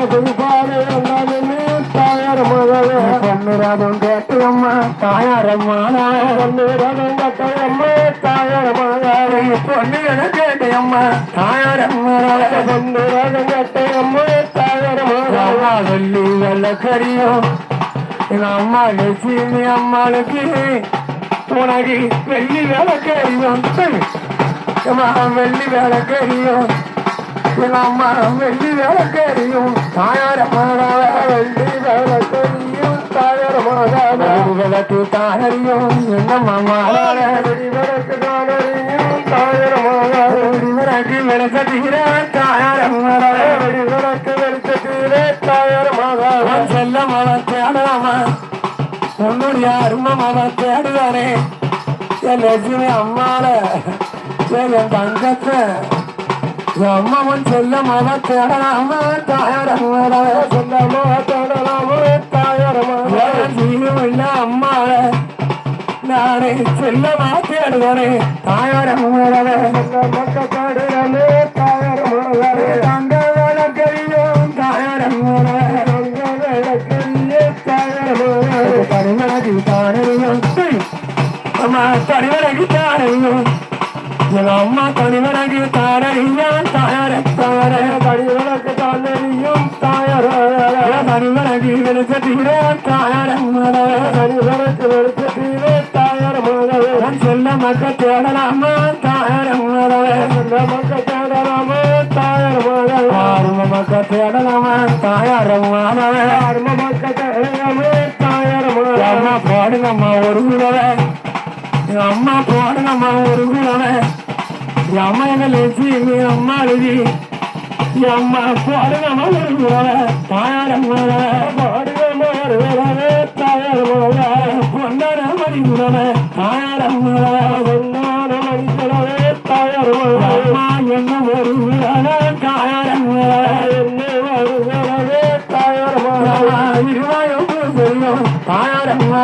புதுப்பாடு எல்லாருமே தாயார் மகளே பொன்னிராதம் கேட்டம்மா தாயாரம்மா பொன்னிராதம் கேட்டம்மா தாயார் மகளே பொன்னிராதம் கேட்டம்மா தாயாரம்மா பொன்னிராதம் கேட்டம்மா தாயார் மகளே வெள்ளி வெள்ளக்கரியும் எங்க அம்மா லட்சுமி அம்மாளுக்கு உனக்கு வெள்ளி விளக்கரியும் வெள்ளி விளக்கரியும் எங்க அம்மா வெள்ளி விளக்கரியும் தாயாரமாக வெள்ளி விளக்கரியும் தாயாரமாக விளக்கு தானறியும் என்னம்மா வெள்ளி விளக்கு தானறியும் தாயாரமாக வெள்ளி விளக்கு விளக்க தீர தாயாரமாக வெள்ளி விளக்கு விளக்க தீர தாயாரமாக செல்லம் அவன் தேடாம உன்னுடைய அருமம் அவன் தேடுவானே என் லட்சுமி அம்மால என் தங்கத்தை அம்மாவன் செல்லம் அவன் தேடலாம தாயாரமாக செல்லமோ தேடலாமோ தாயாரமாக இல்ல அம்மால நானே செல்லமா தேடுவானே தாயாரமாக மக்க தேடுறானே தாயாரமாக தங்க விளக்கறியும் தாயாரமாக தனிவழகி தானையும் அம்மா தனிவழகி தானையும் எங்க அம்மா தனிவழகி தானையும் தாயார தாயார தனிவழக்கு தானையும் தாயார தனிவழகி வெளிச்சத்தீர தாயார தனிவழக்கு வெளிச்சத்தீர தாயார செல்ல மக்க தேடலாமா தாயார செல்ல மக்க தேடலாமா தாயார ஆர்ம மக்க தேடலாமா தாயார ஆர்ம மக்க தேடலாமா அம்மா பாடுங்கம்மா ஒரு குழவை என் அம்மா பாடுங்கம்மா ஒரு குழவை என் அம்மா எங்க லட்சுமி அம்மா எழுதி என் அம்மா பாடுங்கம்மா ஒரு குழவை தாயாரம்மா பாடுங்கம்மா ஒரு குழவை தாயாரம்மா பொன்னான மணி குழவை தாயாரம்மா பொன்னான மணி குழவை தாயாரம்மா அம்மா என்ன ஒரு குழவை தாயாரம்மா என்ன ஒரு குழவை தாயாரம்மா இருவாயும் தாயாரம்மா